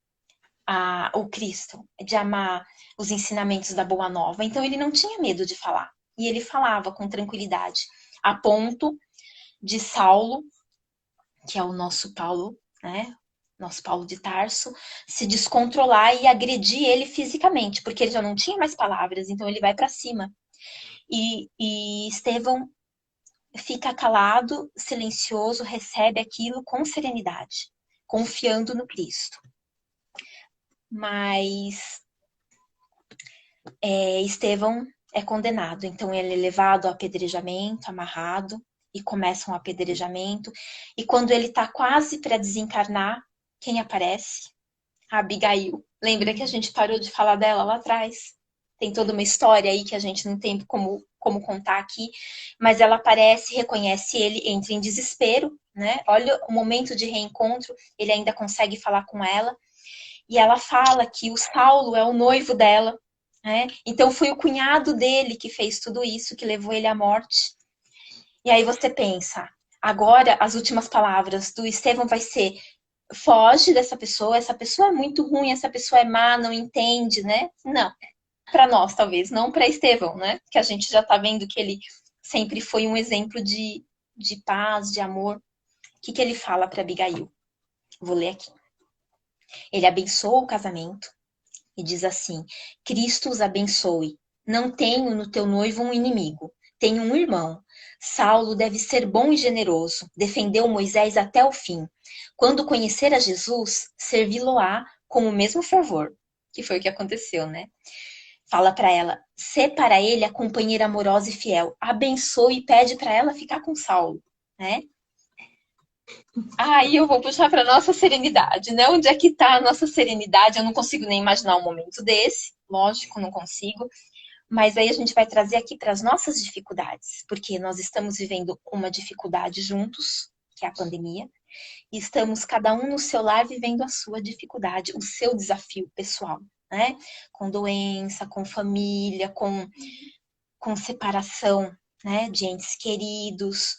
o Cristo, de amar os ensinamentos da Boa Nova. Então ele não tinha medo de falar. E ele falava com tranquilidade, a ponto de Saulo, que é o nosso Paulo, né? Nosso Paulo de Tarso, se descontrolar e agredir ele fisicamente, porque ele já não tinha mais palavras, então ele vai para cima. E Estevão fica calado, silencioso, recebe aquilo com serenidade, confiando no Cristo. Mas Estevão é condenado, então ele é levado ao apedrejamento, amarrado, e começa um apedrejamento. E quando ele está quase para desencarnar, quem aparece? A Abigail. Lembra que a gente parou de falar dela lá atrás? Tem toda uma história aí que a gente não tem como contar aqui, mas ela aparece, reconhece ele, entra em desespero, né? Olha o momento de reencontro, ele ainda consegue falar com ela, e ela fala que o Saulo é o noivo dela, né? Então foi o cunhado dele que fez tudo isso, que levou ele à morte. E aí você pensa, agora as últimas palavras do Estevão vai ser: foge dessa pessoa, essa pessoa é muito ruim, essa pessoa é má, não entende, né? Não. Para nós, talvez, não para Estevão, né? Que a gente já está vendo que ele sempre foi um exemplo de paz, de amor. O que ele fala para Abigail? Vou ler aqui. Ele abençoa o casamento e diz assim: Cristo os abençoe. Não tenho no teu noivo um inimigo, tenho um irmão. Saulo deve ser bom e generoso, defendeu Moisés até o fim. Quando conhecer a Jesus, servi-lo-á com o mesmo fervor. Que foi o que aconteceu, né? Fala para ela, sê para ele a companheira amorosa e fiel. Abençoe e pede para ela ficar com Saulo, né? Aí eu vou puxar para nossa serenidade, né? Onde é que está a nossa serenidade? Eu não consigo nem imaginar um momento desse, lógico, não consigo. Mas aí a gente vai trazer aqui para as nossas dificuldades, porque nós estamos vivendo uma dificuldade juntos, que é a pandemia, e estamos cada um no seu lar vivendo a sua dificuldade, o seu desafio pessoal, né? Com doença, com família, com separação, né? De entes queridos,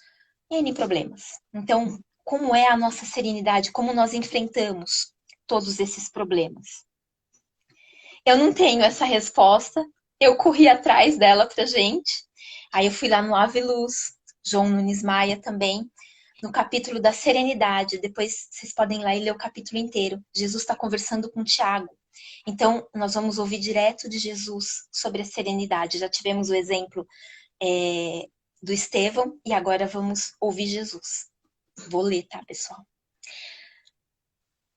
N problemas. Então, como é a nossa serenidade? Como nós enfrentamos todos esses problemas? Eu não tenho essa resposta. Eu corri atrás dela pra gente. Aí eu fui lá no Ave Luz, João Nunes Maia também, no capítulo da serenidade. Depois vocês podem ir lá e ler o capítulo inteiro. Jesus está conversando com Tiago. Então, nós vamos ouvir direto de Jesus sobre a serenidade. Já tivemos o exemplo do Estevão e agora vamos ouvir Jesus. Vou ler, tá, pessoal?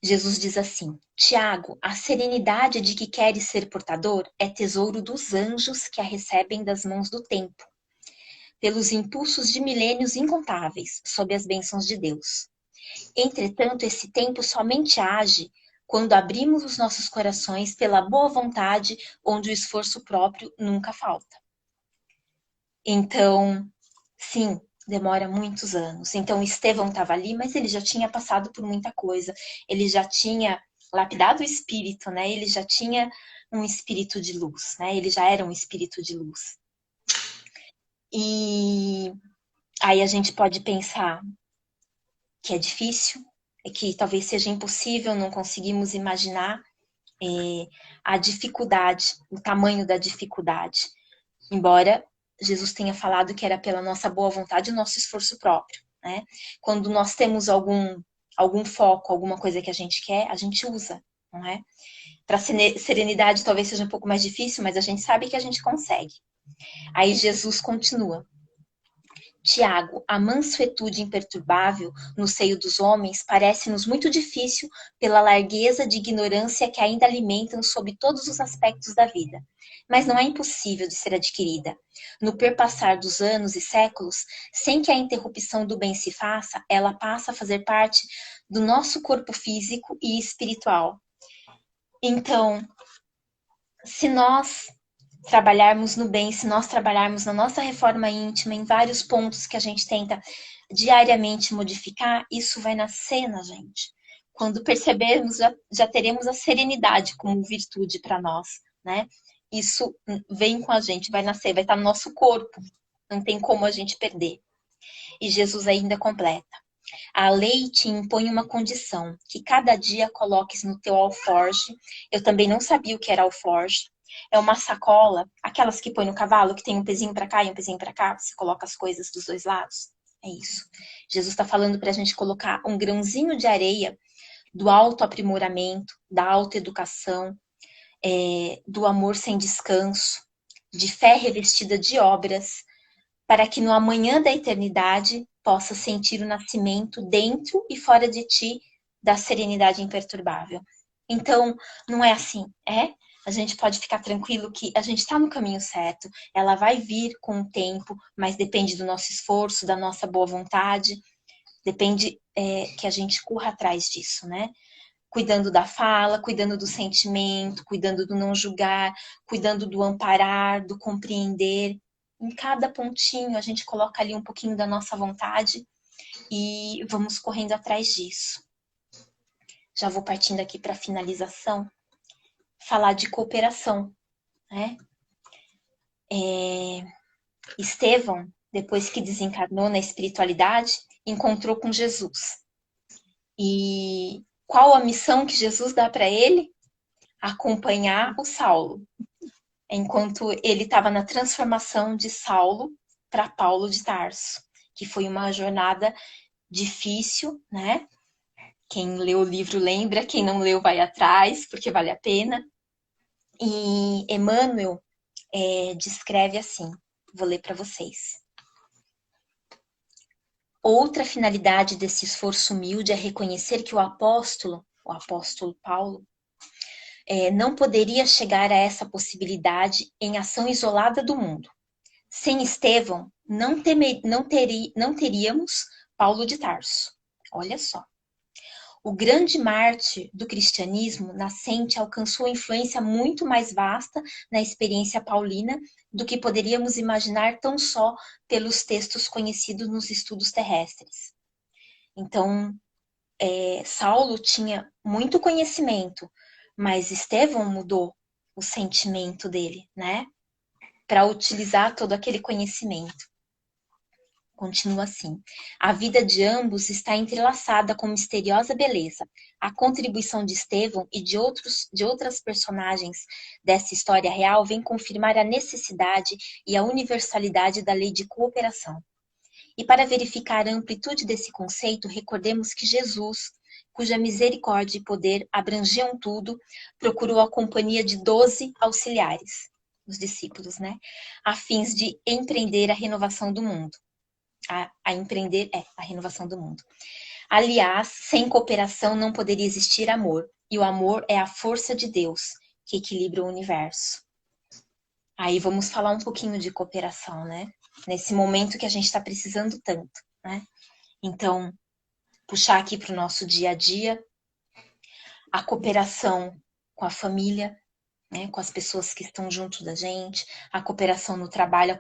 Jesus diz assim: Tiago, a serenidade de que queres ser portador é tesouro dos anjos que a recebem das mãos do tempo, pelos impulsos de milênios incontáveis, sob as bênçãos de Deus. Entretanto, esse tempo somente age quando abrimos os nossos corações pela boa vontade, onde o esforço próprio nunca falta. Então, sim, demora muitos anos. Então, Estevão estava ali, mas ele já tinha passado por muita coisa. Ele já tinha lapidado o espírito, né? Ele já tinha um espírito de luz, né? Ele já era um espírito de luz. E aí a gente pode pensar que é difícil, que talvez seja impossível, não conseguimos imaginar a dificuldade, o tamanho da dificuldade. Embora Jesus tenha falado que era pela nossa boa vontade e nosso esforço próprio, né? Quando nós temos algum algum foco, alguma coisa que a gente quer, a gente usa, não é? Para serenidade talvez seja um pouco mais difícil, mas a gente sabe que a gente consegue. Aí Jesus continua. Tiago, a mansuetude imperturbável no seio dos homens parece-nos muito difícil pela largueza de ignorância que ainda alimentam sobre todos os aspectos da vida. Mas não é impossível de ser adquirida. No perpassar dos anos e séculos, sem que a interrupção do bem se faça, ela passa a fazer parte do nosso corpo físico e espiritual. Então, se nós trabalharmos no bem, se nós trabalharmos na nossa reforma íntima, em vários pontos que a gente tenta diariamente modificar, isso vai nascer na gente. Quando percebermos, já teremos a serenidade como virtude para nós, né? Isso vem com a gente, vai nascer, vai estar no nosso corpo. Não tem como a gente perder. E Jesus ainda completa. A lei te impõe uma condição, que cada dia coloques no teu alforje. Eu também não sabia o que era alforje. É uma sacola, aquelas que põe no cavalo, que tem um pezinho para cá e um pezinho para cá, você coloca as coisas dos dois lados. É isso. Jesus está falando para a gente colocar um grãozinho de areia do autoaprimoramento, da autoeducação, do amor sem descanso, de fé revestida de obras, para que no amanhã da eternidade possa sentir o nascimento dentro e fora de ti da serenidade imperturbável. Então, não é assim, a gente pode ficar tranquilo que a gente está no caminho certo, ela vai vir com o tempo, mas depende do nosso esforço, da nossa boa vontade, depende que a gente corra atrás disso, né? Cuidando da fala, cuidando do sentimento, cuidando do não julgar, cuidando do amparar, do compreender. Em cada pontinho a gente coloca ali um pouquinho da nossa vontade e vamos correndo atrás disso. Já vou partindo aqui para a finalização. Falar de cooperação, né? Estevão, depois que desencarnou na espiritualidade, encontrou com Jesus. E qual a missão que Jesus dá para ele? Acompanhar o Saulo. Enquanto ele estava na transformação de Saulo para Paulo de Tarso, que foi uma jornada difícil, né? Quem leu o livro lembra, quem não leu vai atrás, porque vale a pena. E Emmanuel descreve assim, vou ler para vocês. Outra finalidade desse esforço humilde é reconhecer que o apóstolo Paulo, não poderia chegar a essa possibilidade em ação isolada do mundo. Sem Estevão, não teríamos Paulo de Tarso. Olha só. O grande mártir do cristianismo nascente alcançou influência muito mais vasta na experiência paulina do que poderíamos imaginar tão só pelos textos conhecidos nos estudos terrestres. Então, Saulo tinha muito conhecimento, mas Estevão mudou o sentimento dele, né? Para utilizar todo aquele conhecimento. Continua assim. A vida de ambos está entrelaçada com misteriosa beleza. A contribuição de Estevão e de outras personagens dessa história real vem confirmar a necessidade e a universalidade da lei de cooperação. E para verificar a amplitude desse conceito, recordemos que Jesus, cuja misericórdia e poder abrangiam tudo, procurou a companhia de 12 auxiliares, os discípulos, né? A fins de empreender a renovação do mundo. A empreender a renovação do mundo. Aliás, sem cooperação não poderia existir amor, e o amor é a força de Deus que equilibra o universo. Aí vamos falar um pouquinho de cooperação, né? Nesse momento que a gente está precisando tanto, né? Então, puxar aqui para o nosso dia a dia, a cooperação com a família, né, com as pessoas que estão junto da gente, a cooperação no trabalho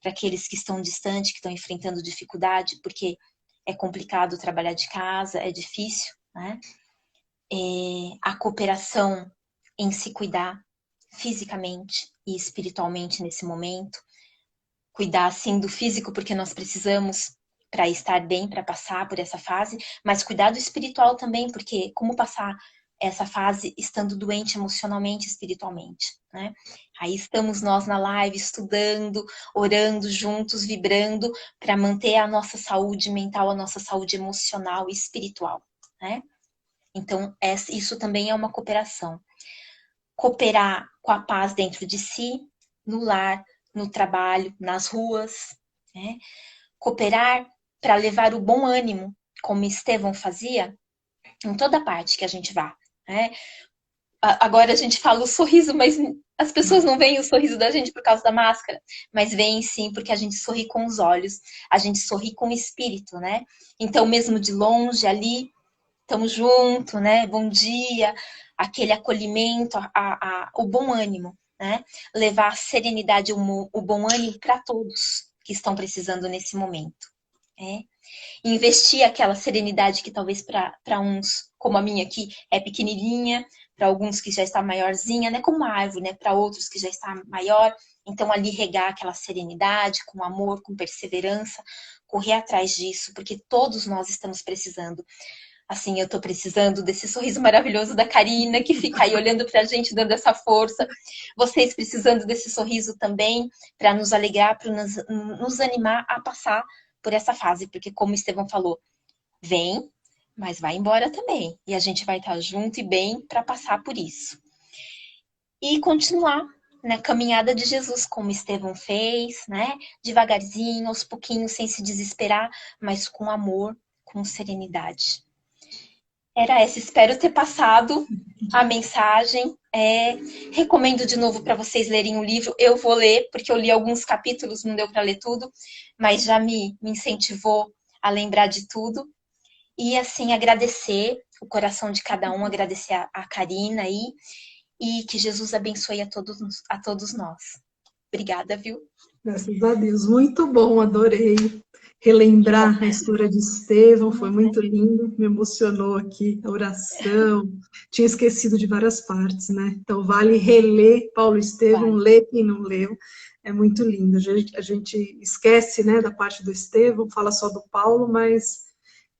para aqueles que estão distantes, que estão enfrentando dificuldade, porque é complicado trabalhar de casa, é difícil, né? A cooperação em se cuidar fisicamente e espiritualmente nesse momento, cuidar assim do físico porque nós precisamos para estar bem, para passar por essa fase, mas cuidar do espiritual também, porque como passar essa fase estando doente emocionalmente e espiritualmente, né? Aí estamos nós na live estudando, orando juntos, vibrando para manter a nossa saúde mental, a nossa saúde emocional e espiritual, né? Então, isso também é uma cooperação. Cooperar com a paz dentro de si, no lar, no trabalho, nas ruas, né? Cooperar para levar o bom ânimo, como Estevão fazia, em toda parte que a gente vá, né? Agora a gente fala o sorriso, mas as pessoas não veem o sorriso da gente por causa da máscara, mas veem sim, porque a gente sorri com os olhos, a gente sorri com o espírito, né? Então, mesmo de longe, ali, estamos juntos, né? Bom dia, aquele acolhimento, o bom ânimo, né? Levar a serenidade, o bom ânimo para todos que estão precisando nesse momento, né? Investir aquela serenidade que talvez para uns, como a minha aqui, é pequenininha, para alguns que já está maiorzinha, né? Como uma árvore, né? Para outros que já está maior. Então, ali regar aquela serenidade, com amor, com perseverança, correr atrás disso, porque todos nós estamos precisando. Assim, eu estou precisando desse sorriso maravilhoso da Karina, que fica aí olhando para a gente, dando essa força. Vocês precisando desse sorriso também, para nos alegrar, para nos animar a passar por essa fase, porque como o Estevão falou, vem, mas vai embora também. E a gente vai estar junto e bem para passar por isso. E continuar na caminhada de Jesus, como Estevão fez, né? Devagarzinho, aos pouquinhos, sem se desesperar, mas com amor, com serenidade. Era essa, espero ter passado a mensagem. Recomendo de novo para vocês lerem o livro. Eu vou ler, porque eu li alguns capítulos, não deu para ler tudo, mas já me incentivou a lembrar de tudo. E assim, agradecer o coração de cada um, agradecer a Karina aí, e que Jesus abençoe a todos nós. Obrigada, viu?
Graças a Deus, muito bom, adorei relembrar a história de Estevão, foi muito lindo, me emocionou aqui a oração, tinha esquecido de várias partes, né? Então vale reler Paulo e Estevão, ler quem não leu, é muito lindo. A gente esquece, né, da parte do Estevão, fala só do Paulo, mas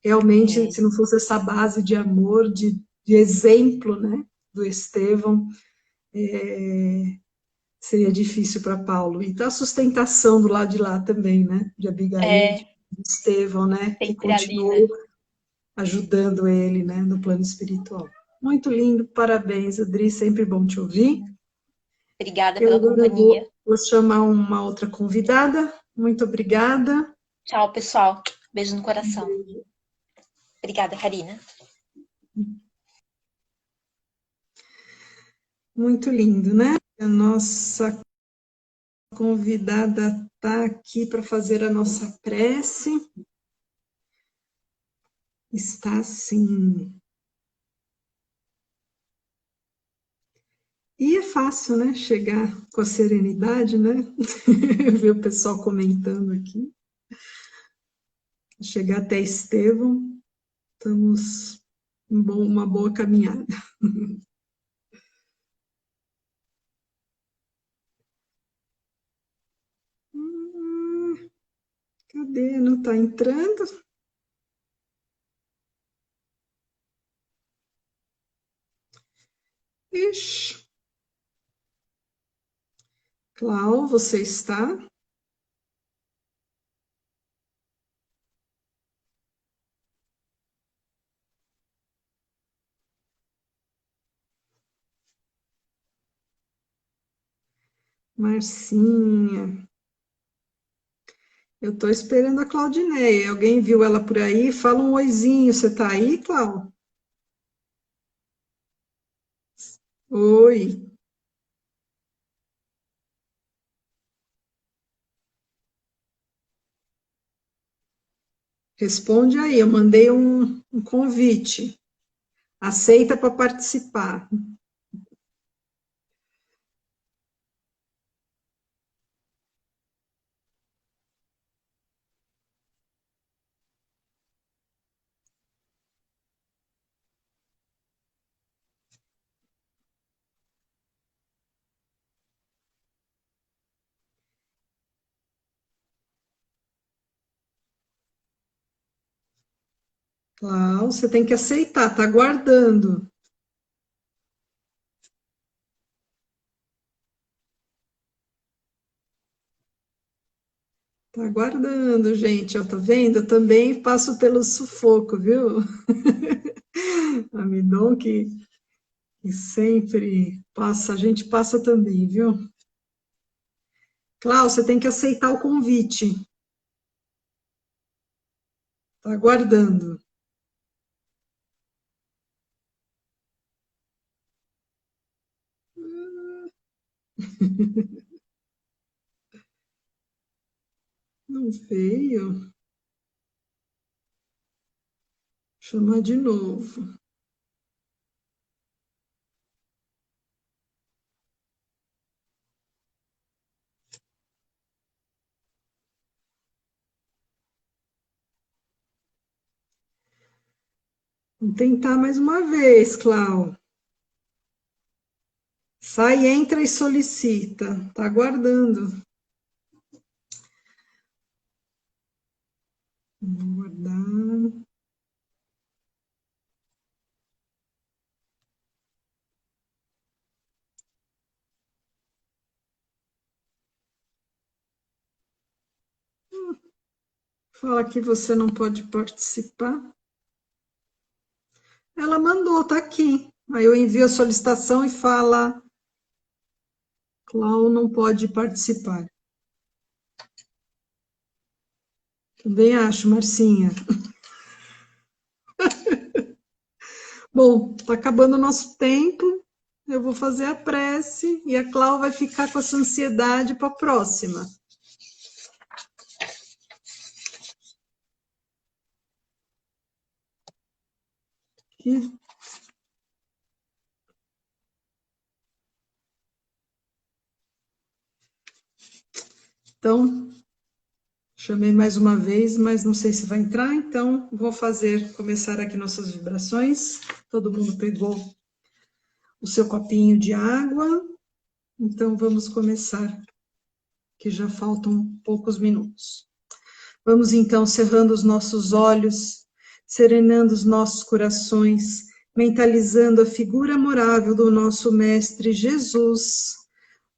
realmente, se não fosse essa base de amor, de exemplo, né, do Estevão, seria difícil para Paulo. E a sustentação do lado de lá também, né? De Abigail, de Estevão, né? Que
Sempre ali, né?
continuou ajudando ele, né? No plano espiritual. Muito lindo, parabéns, Adri, sempre bom te ouvir.
Obrigada
Eu
pela
agora
companhia.
vou chamar uma outra convidada. Muito obrigada.
Tchau, pessoal. Beijo no coração. Obrigada, Karina.
Muito lindo, né? A nossa convidada está aqui para fazer a nossa prece. Está sim. E é fácil, né? Chegar com a serenidade, né? Ver o pessoal comentando aqui. Chegar até Estevão, estamos em uma boa caminhada. Cadê? Não está entrando? Ixi. Clau, você está? Marcinha. Eu estou esperando a Claudineia. Alguém viu ela por aí? Fala um oizinho. Você está aí, Clau? Oi. Responde aí. Eu mandei um convite. Aceita para participar. Clau, você tem que aceitar, tá aguardando. Tá aguardando, gente. Ó, tá vendo? Eu também passo pelo sufoco, viu? A Midon que sempre passa, a gente passa também, viu? Cláudia, você tem que aceitar o convite. Tá aguardando. Não veio. Chamar de novo. Vamos tentar mais uma vez, Cláudia. Sai, entra e solicita. Tá aguardando. Vamos aguardar. Fala que você não pode participar. Ela mandou, tá aqui. Aí eu envio a solicitação e fala, Cláudia não pode participar. Também acho, Marcinha. Bom, tá acabando o nosso tempo. Eu vou fazer a prece e a Cláudia vai ficar com essa ansiedade para a próxima. Então, chamei mais uma vez, mas não sei se vai entrar, então vou começar aqui nossas vibrações. Todo mundo pegou o seu copinho de água, então vamos começar, que já faltam poucos minutos. Vamos então cerrando os nossos olhos, serenando os nossos corações, mentalizando a figura amorável do nosso Mestre Jesus.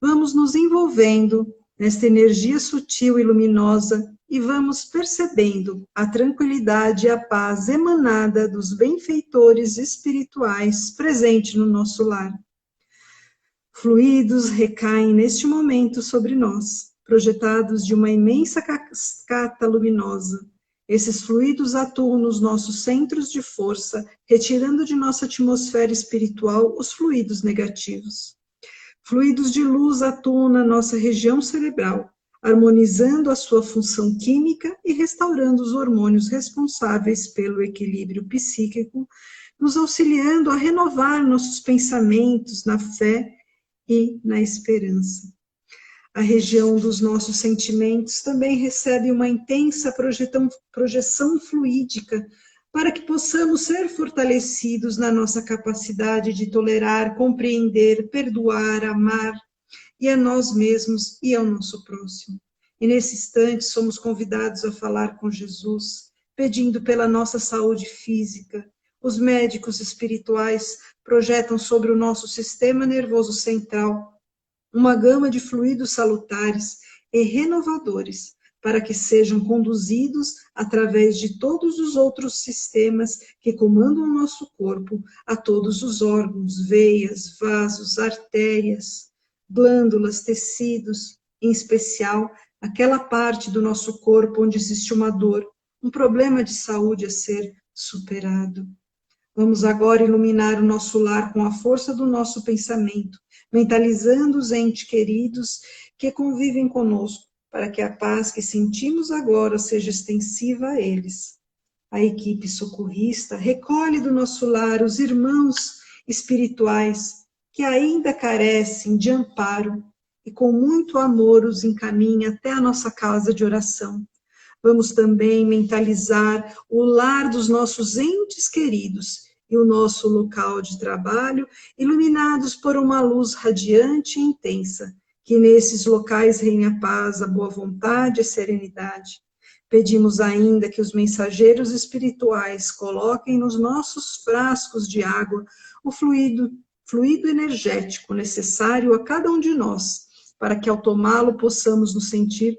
Vamos nos envolvendo nesta energia sutil e luminosa e vamos percebendo a tranquilidade e a paz emanada dos benfeitores espirituais presentes no nosso lar. Fluidos recaem neste momento sobre nós, projetados de uma imensa cascata luminosa. Esses fluidos atuam nos nossos centros de força, retirando de nossa atmosfera espiritual os fluidos negativos. Fluidos de luz atuam na nossa região cerebral, harmonizando a sua função química e restaurando os hormônios responsáveis pelo equilíbrio psíquico, nos auxiliando a renovar nossos pensamentos na fé e na esperança. A região dos nossos sentimentos também recebe uma intensa projeção fluídica para que possamos ser fortalecidos na nossa capacidade de tolerar, compreender, perdoar, amar, e a nós mesmos e ao nosso próximo. E nesse instante somos convidados a falar com Jesus, pedindo pela nossa saúde física. Os médicos espirituais projetam sobre o nosso sistema nervoso central uma gama de fluidos salutares e renovadores, para que sejam conduzidos através de todos os outros sistemas que comandam o nosso corpo, a todos os órgãos, veias, vasos, artérias, glândulas, tecidos, em especial aquela parte do nosso corpo onde existe uma dor, um problema de saúde a ser superado. Vamos agora iluminar o nosso lar com a força do nosso pensamento, mentalizando os entes queridos que convivem conosco, para que a paz que sentimos agora seja extensiva a eles. A equipe socorrista recolhe do nosso lar os irmãos espirituais que ainda carecem de amparo e com muito amor os encaminha até a nossa casa de oração. Vamos também mentalizar o lar dos nossos entes queridos e o nosso local de trabalho, iluminados por uma luz radiante e intensa, que nesses locais reine a paz, a boa vontade e a serenidade. Pedimos ainda que os mensageiros espirituais coloquem nos nossos frascos de água o fluido energético necessário a cada um de nós, para que ao tomá-lo possamos nos sentir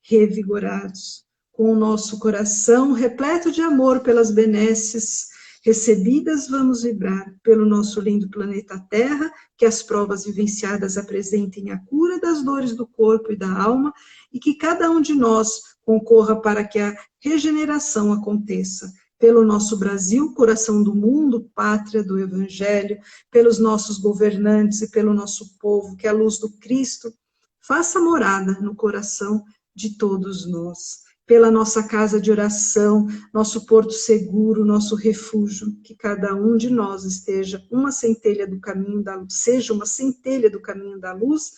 revigorados, com o nosso coração repleto de amor pelas benesses recebidas, vamos vibrar pelo nosso lindo planeta Terra, que as provas vivenciadas apresentem a cura das dores do corpo e da alma, e que cada um de nós concorra para que a regeneração aconteça. Pelo nosso Brasil, coração do mundo, pátria do Evangelho, pelos nossos governantes e pelo nosso povo, que a luz do Cristo faça morada no coração de todos nós. Pela nossa casa de oração, nosso porto seguro, nosso refúgio, que cada um de nós esteja uma centelha do caminho da luz, seja uma centelha do caminho da luz,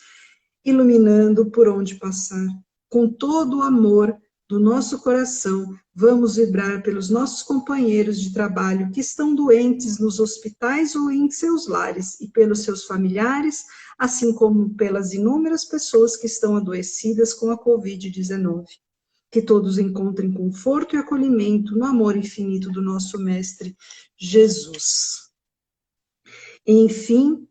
iluminando por onde passar. Com todo o amor do nosso coração, vamos vibrar pelos nossos companheiros de trabalho que estão doentes nos hospitais ou em seus lares, e pelos seus familiares, assim como pelas inúmeras pessoas que estão adoecidas com a Covid-19. Que todos encontrem conforto e acolhimento no amor infinito do nosso Mestre Jesus. Enfim,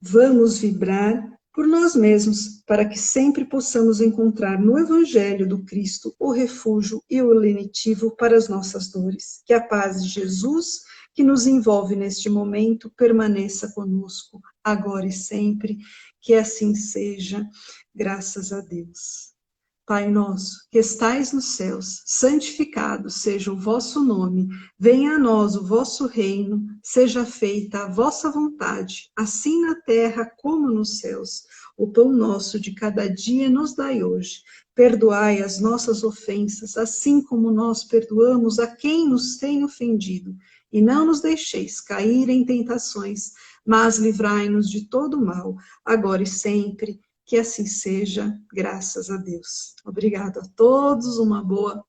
vamos vibrar por nós mesmos, para que sempre possamos encontrar no Evangelho do Cristo o refúgio e o lenitivo para as nossas dores. Que a paz de Jesus, que nos envolve neste momento, permaneça conosco, agora e sempre, que assim seja, graças a Deus. Pai nosso, que estais nos céus, santificado seja o vosso nome, venha a nós o vosso reino, seja feita a vossa vontade, assim na terra como nos céus. O pão nosso de cada dia nos dai hoje. Perdoai as nossas ofensas, assim como nós perdoamos a quem nos tem ofendido. E não nos deixeis cair em tentações, mas livrai-nos de todo mal, agora e sempre. Que assim seja, graças a Deus. Obrigado a todos, uma boa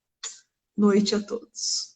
noite a todos.